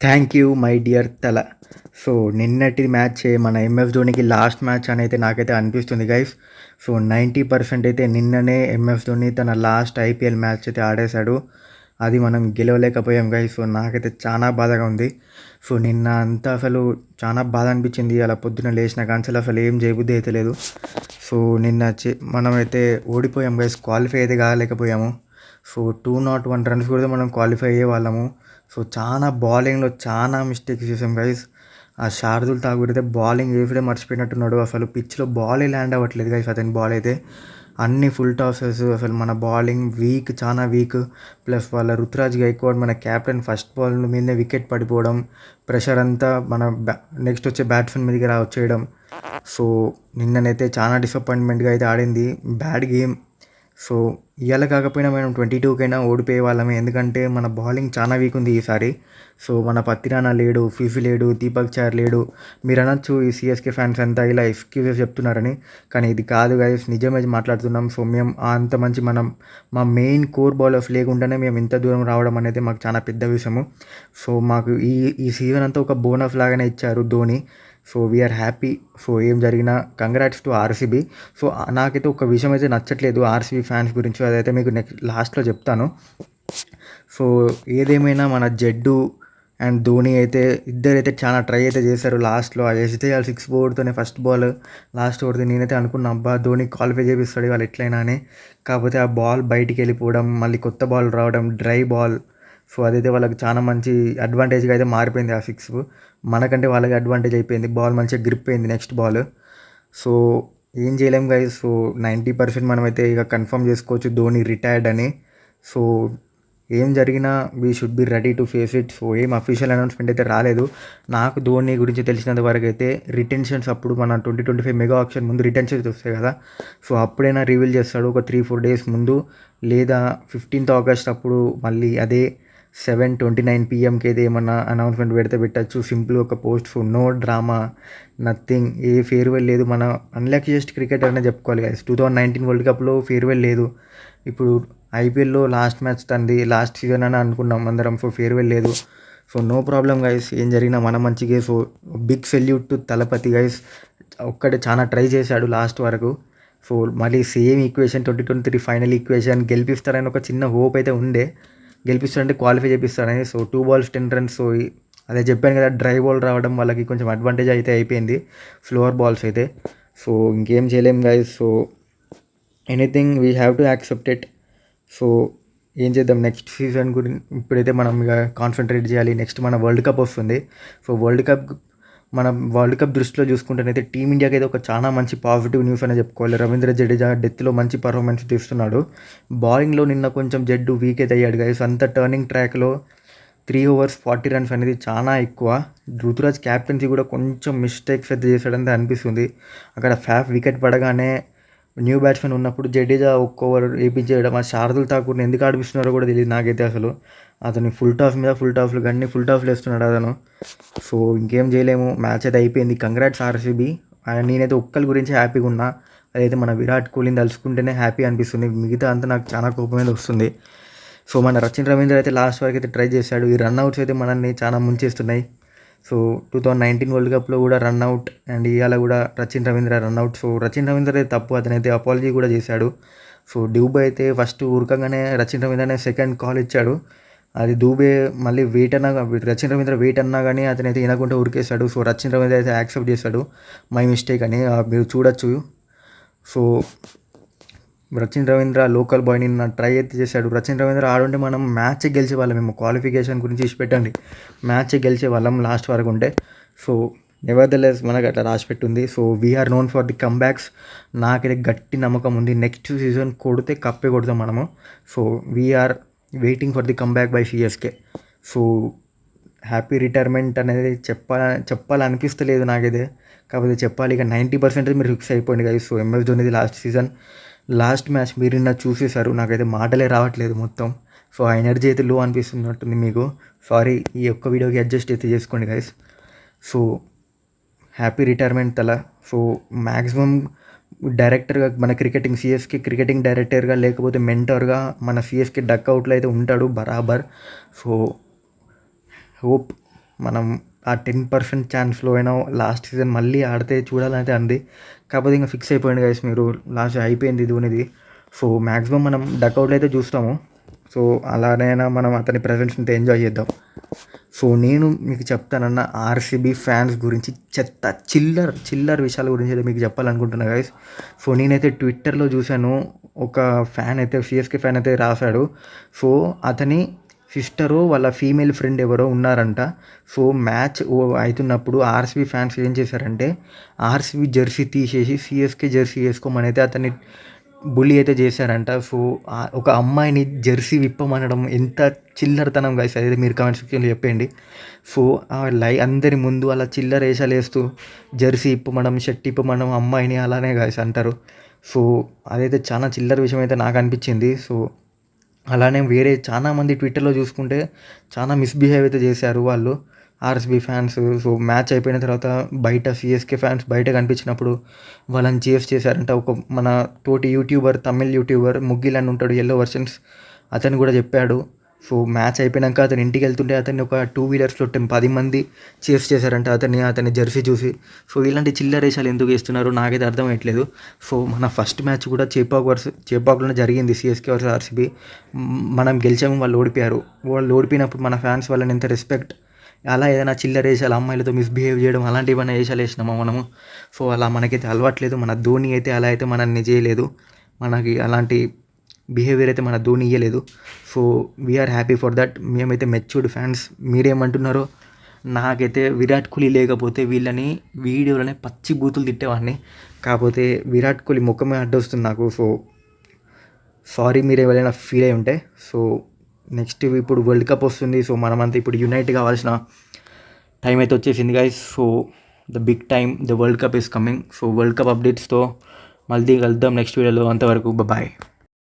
Thank you my dear తల. So నిన్నటి match మన ఎంఎస్ ధోనికి లాస్ట్ మ్యాచ్ అని అయితే నాకైతే అనిపిస్తుంది గైస్. సో 90% అయితే నిన్ననే ఎంఎస్ ధోని తన లాస్ట్ ఐపీఎల్ మ్యాచ్ అయితే ఆడేశాడు. అది మనం గెలవలేకపోయాం గైస్. సో నాకైతే చాలా బాధగా ఉంది. సో నిన్న అంతా అసలు చాలా బాధ అనిపించింది. అలా పొద్దున లేచిన కాంచెలు అసలు ఏం చేయబుద్ధి అయితే లేదు. సో నిన్న మనమైతే ఓడిపోయాం గైస్. క్వాలిఫై అయితే కాలేకపోయాము. సో 201 రన్స్ కూడా మనం క్వాలిఫై అయ్యే వాళ్ళము. సో చాలా బౌలింగ్లో చాలా మిస్టేక్స్ చేసాం గైస్. ఆ శార్దుల్ ఠాకూర్ అయితే బౌలింగ్ వేసుడే మర్చిపోయినట్టున్నాడు. అసలు పిచ్లో బాలే ల్యాండ్ అవ్వట్లేదు గైస్. అతని బాల్ అయితే అన్ని ఫుల్ టాసెస్. అసలు మన బౌలింగ్ వీక్, చాలా వీక్. ప్లస్ వాళ్ళ రుతురాజ్ గైక్వాడ్ మన క్యాప్టెన్ ఫస్ట్ బాల్ మీదనే వికెట్ పడిపోవడం, ప్రెషర్ అంతా మన నెక్స్ట్ వచ్చే బ్యాట్స్మెన్ మీదకి వచ్చేయడం. సో నిన్ననైతే చాలా డిసప్పాయింట్మెంట్గా అయితే ఆడింది. Bad game. సో ఇవాళ కాకపోయినా మనం 22కైనా ఓడిపోయే వాళ్ళమే. ఎందుకంటే మన బౌలింగ్ చాలా వీక్ ఉంది ఈసారి. సో మన పత్తిరానా లేడు, ఫిఫీ లేడు, దీపక్ చార్ లేడు. మీరు అనొచ్చు ఈ సిఎస్కే ఫ్యాన్స్ అంతా ఇలా ఎక్స్క్యూజెస్ చెప్తున్నారని, కానీ ఇది కాదు గైస్, నిజమే మాట్లాడుతున్నాం. సో మేము అంత మంచి మా మెయిన్ కోర్ బౌలర్స్ లేకుండానే మేము ఇంత దూరం రావడం అనేది మాకు చాలా పెద్ద విషయము. సో మాకు ఈ సీజన్ అంతా ఒక బోనస్ లాగానే ఇచ్చారు Dhoni. So we are happy. So ఏం జరిగినా కంగ్రాట్స్ టు ఆర్సీబీ. సో నాకైతే ఒక విషయం అయితే నచ్చట్లేదు ఆర్సీబీ ఫ్యాన్స్ గురించి, అదైతే మీకు లాస్ట్లో చెప్తాను. సో ఏదేమైనా మన జడ్డు అండ్ ధోని అయితే ఇద్దరైతే చాలా ట్రై అయితే చేశారు లాస్ట్లో. ఆ ఎస్జేఆర్ 6 ఓవర్తోనే ఫస్ట్ బాల్ లాస్ట్ ఓవర్తో నేనైతే అనుకున్నా అబ్బా ధోని క్వాలిఫై చేపిస్తాడు వాళ్ళు ఎట్లయినా అని. కాకపోతే ఆ బాల్ బయటికి వెళ్ళిపోవడం, మళ్ళీ కొత్త బాల్ రావడం, డ్రై బాల్. సో అదైతే వాళ్ళకి చాలా మంచి అడ్వాంటేజ్గా అయితే మారిపోయింది ఆ 6. మనకంటే వాళ్ళకి అడ్వాంటేజ్ అయిపోయింది. బాల్ మంచిగా గ్రిప్ అయింది నెక్స్ట్ బాల్. సో ఏం చేయలేం గైస్. సో 90% మనమైతే ఇక కన్ఫర్మ్ చేసుకోవచ్చు ధోని రిటైర్డ్ అని. సో ఏం జరిగినా we should be ready to face it. So ఏం అఫీషియల్ అనౌన్స్మెంట్ అయితే రాలేదు. నాకు ధోని గురించి తెలిసినంత వరకు అయితే రిటెన్షన్స్ అప్పుడు మన 2025 మెగా ఆప్షన్ ముందు రిటెన్షన్స్ వస్తాయి కదా. సో అప్పుడైనా రివీల్ చేస్తాడు ఒక 3-4 డేస్ ముందు, లేదా 15th ఆగస్ట్ అప్పుడు మళ్ళీ అదే 7:29 PM అయితే ఏమన్నా అనౌన్స్మెంట్ పెడితే పెట్టచ్చు. సింపుల్ ఒక post. For no drama, nothing. A farewell లేదు. మన అన్లక్కీయెస్ట్ క్రికెటర్ అనే చెప్పుకోవాలి గైస్. 2019 వరల్డ్ కప్లో ఫేర్వెల్ లేదు. ఇప్పుడు ఐపీఎల్లో లాస్ట్ మ్యాచ్ తంది, లాస్ట్ సీజన్ అని అనుకున్నాం అందరం. సో ఫేర్వెల్ లేదు. సో నో ప్రాబ్లం గైస్, ఏం జరిగినా మన మంచిగా. So big salute to Thalapathy guys. ఒక్కడే చాలా ట్రై చేశాడు లాస్ట్ వరకు. సో మళ్ళీ సేమ్ ఈక్వేషన్ 2023 ఫైనల్ ఈక్వేషన్ గెలిపిస్తారని ఒక చిన్న హోప్ అయితే ఉండే. గెలిపిస్తారంటే క్వాలిఫై చేపిస్తారని. So 2 balls 10 runs. సో అదే చెప్పాను కదా, డ్రై బాల్ రావడం వాళ్ళకి కొంచెం అడ్వాంటేజ్ అయితే అయిపోయింది ఫ్లోర్ బాల్స్ అయితే. సో ఇంకేం చేయలేం guys. So anything we have to accept it. So ఏం చేద్దాం నెక్స్ట్ సీజన్ గురించి. ఇప్పుడైతే మనం ఇక కాన్సన్ట్రేట్ చేయాలి. నెక్స్ట్ మన వరల్డ్ కప్ వస్తుంది. సో మనం వరల్డ్ కప్ దృష్టిలో చూసుకుంటేనైతే టీమిండియాకి అయితే ఒక చాలా మంచి పాజిటివ్ న్యూస్ అనే చెప్పుకోవాలి. రవీంద్ర జడేజా డెత్లో మంచి పర్ఫార్మెన్స్ తీస్తున్నాడు. బౌలింగ్లో నిన్న కొంచెం జడ్డు వీక్ అయితే అయ్యాడు గైస్. అంత టర్నింగ్ ట్రాక్లో 3 overs 40 runs అనేది చాలా ఎక్కువ. రుతురాజ్ క్యాప్టెన్సీ కూడా కొంచెం మిస్టేక్స్ అయితే చేశాడని అనిపిస్తుంది. అక్కడ వికెట్ పడగానే న్యూ బ్యాట్స్మెన్ ఉన్నప్పుడు జడేజా ఒక్క ఓవర్ వేయించేయడం, ఆ శార్దుల్ ఠాకూర్ని ఎందుకు ఆడిపిస్తున్నారో కూడా తెలియదు నాకైతే అసలు. అతను ఫుల్ టాస్లు గన్ని ఫుల్ టాస్లు వేస్తున్నాడు అతను. సో ఇంకేం చేయలేము. మ్యాచ్ అయితే అయిపోయింది. Congrats RCB. నేనైతే ఒక్కరి గురించి హ్యాపీగా ఉన్నా. అదైతే మన విరాట్ కోహ్లీని తలుచుకుంటేనే హ్యాపీ అనిపిస్తుంది. మిగతా అంతా నాకు చాలా కోపం మీద వస్తుంది. సో మన రచిన్ రవీంద్ర అయితే లాస్ట్ వరకు అయితే ట్రై చేశాడు. ఈ రన్అట్స్ అయితే మనల్ని చాలా ముంచేస్తున్నాయి. సో 2019 వరల్డ్ కప్లో కూడా రన్అట్, అండ్ ఇవాళ కూడా రచిన్ రవీంద్ర రన్అట్. సో రచిన్ రవీంద్ర అయితే తప్పు, అతనైతే అపాలజీ కూడా చేశాడు. సో డూబే అయితే ఫస్ట్ ఊరకంగానే రచిన్ రవీంద్రనే సెకండ్ కాల్ ఇచ్చాడు. అది దూబే మళ్ళీ రచిన్ రవీంద్ర వెయిట్ అన్నా కానీ అతనైతే వినకుండా ఉరికేశాడు. సో రచిన్ రవీంద్ర అయితే యాక్సెప్ట్ చేశాడు మై మిస్టేక్ అని. మీరు చూడొచ్చు. సో రచిన్ రవీంద్ర లోకల్ బాయ్ని ట్రై అయితే చేశాడు. రచిన్ రవీంద్ర ఆడుంటే మనం మ్యాచ్ గెలిచే వాళ్ళం. మేము క్వాలిఫికేషన్ గురించి ఇచ్చిపెట్టండి, మ్యాచ్ గెలిచే వాళ్ళం లాస్ట్ వరకు ఉంటే. సో నెవర్దెలెస్ మనకు అట్లా రాసిపెట్టుంది. So we are known for the comebacks. నాకైతే గట్టి నమ్మకం ఉంది నెక్స్ట్ సీజన్ కొడితే కప్పే కొడతాం మనము. So we are waiting for the comeback by CSK. So happy retirement అనేది చెప్పాలనిపిస్తలేదు నాకైతే. కాకపోతే చెప్పాలి. ఇక 90% మీరు ఫిక్స్ అయిపోయింది కదా. సో ఎంఎస్ ధోనిది లాస్ట్ సీజన్ లాస్ట్ మ్యాచ్ మీరు నిన్న చూసేశారు. నాకైతే మాటలే రావట్లేదు మొత్తం. సో ఆ ఎనర్జీ అయితే లో అనిపిస్తున్నట్టుంది మీకు. సారీ, ఈ ఒక్క వీడియోకి అడ్జస్ట్ అయితే చేసుకోండి గైస్. సో హ్యాపీ రిటైర్మెంట్ తల. సో మ్యాక్సిమం డైరెక్టర్గా మన సిఎస్కే క్రికెటింగ్ డైరెక్టర్గా లేకపోతే మెంటర్గా మన సిఎస్కే డక్అవుట్లో అయితే ఉంటాడు బరాబర్. సో హోప్ మనం ఆ 10% ఛాన్స్లో అయినా లాస్ట్ సీజన్ మళ్ళీ ఆడితే చూడాలని అంది. కాకపోతే ఇంకా ఫిక్స్ అయిపోయింది గైస్ మీరు, లాస్ట్ అయిపోయింది ధోనిది. సో మ్యాక్సిమం మనం డకౌట్లు అయితే చూస్తాము. సో అలానైనా మనం అతని ప్రజెన్స్ని ఎంజాయ్ చేద్దాం. సో నేను మీకు చెప్తానన్న ఆర్సీబీ ఫ్యాన్స్ గురించి చెత్త చిల్లర్ విషయాల గురించి అయితే మీకు చెప్పాలనుకుంటున్నా గైస్. సో నేనైతే ట్విట్టర్లో చూశాను, ఒక ఫ్యాన్ అయితే సిఎస్కే ఫ్యాన్ అయితే రాశాడు. సో అతని సిస్టరు వాళ్ళ ఫీమేల్ ఫ్రెండ్ ఎవరో ఉన్నారంట. సో మ్యాచ్ అవుతున్నప్పుడు ఆర్సీబీ ఫ్యాన్స్ ఏం చేశారంటే ఆర్సీబీ జెర్సీ తీసేసి సిఎస్కే జెర్సీ వేసుకోమని అయితే అతన్ని బుల్లీ అయితే చేశారంట. సో ఒక అమ్మాయిని జెర్సీ విప్పమనడం ఎంత చిల్లరతనం గైస్, అయితే మీరు కామెంట్ సెక్షన్లో చెప్పండి. సో అందరి ముందు అలా చిల్లర వేషాలు వేస్తూ జెర్సీ ఇప్పమడం, షర్ట్ ఇప్పమడం అమ్మాయిని అలానే గైస్ అంటారు. సో అదైతే చాలా చిల్లర విషయం అయితే నాకు అనిపించింది. సో అలానే వేరే చాలామంది ట్విట్టర్లో చూసుకుంటే చాలా మిస్బిహేవ్ అయితే చేశారు వాళ్ళు ఆర్ఎస్బీ ఫ్యాన్స్. సో మ్యాచ్ అయిపోయిన తర్వాత బయట సిఎస్కే ఫ్యాన్స్ బయట కనిపించినప్పుడు వాళ్ళని చేఫ్ చేశారంట. ఒక మన తోటి యూట్యూబర్, తమిళ్ యూట్యూబర్ ముగ్గిల్ అని ఉంటాడు, ఎల్లో వర్షన్స్, అతను కూడా చెప్పాడు. సో మ్యాచ్ అయిపోయాక అతను ఇంటికి వెళ్తుంటే అతన్ని ఒక 2 వీలర్స్లో 10 మంది చేఫ్ చేశారంట అతని జెర్సీ చూసి. సో ఇలాంటి చిల్లరేషాలు ఎందుకు వేస్తున్నారో నాకైతే అర్థమయ్యట్లేదు. సో మన ఫస్ట్ మ్యాచ్ కూడా చేపాకులోనే జరిగింది, సిఎస్కే వర్సెస్ ఆర్సీబీ. మనం గెలిచాము, వాళ్ళు ఓడిపోయారు. వాళ్ళు ఓడిపోయినప్పుడు మన ఫ్యాన్స్ వాళ్ళని ఎంత రెస్పెక్ట్, అలా ఏదైనా చిల్లర వేసాలు అమ్మాయిలతో మిస్బిహేవ్ చేయడం అలాంటివి ఏమైనా వేషాలు వేసినామా మనము? సో అలా మనకైతే అలవాట్లేదు. మన ధోని అయితే అలా అయితే మనల్ని చేయలేదు, మనకి అలాంటి బిహేవియర్ అయితే మన ధోని ఇయ్యలేదు. So we are happy for that. మేమైతే మెచ్యూర్డ్ ఫ్యాన్స్. మీరేమంటున్నారో? నాకైతే విరాట్ కోహ్లీ లేకపోతే వీళ్ళని వీడియోలోనే పచ్చి బూతులు తిట్టేవాడిని. కాకపోతే విరాట్ కోహ్లీ ముఖమే అడ్డొస్తుంది నాకు. సో సారీ మీరు ఎవరైనా ఫీల్ అయి ఉంటే. సో నెక్స్ట్ ఇప్పుడు వరల్డ్ కప్ వస్తుంది. సో మనమంతా ఇప్పుడు యునైట్ కావాల్సిన టైం అయితే వచ్చేసింది guys. So the big time, the world cup is coming. So world cup అప్డేట్స్తో మళ్ళీ కలుద్దాం నెక్స్ట్ వీడియోలో. అంతవరకు బాయ్.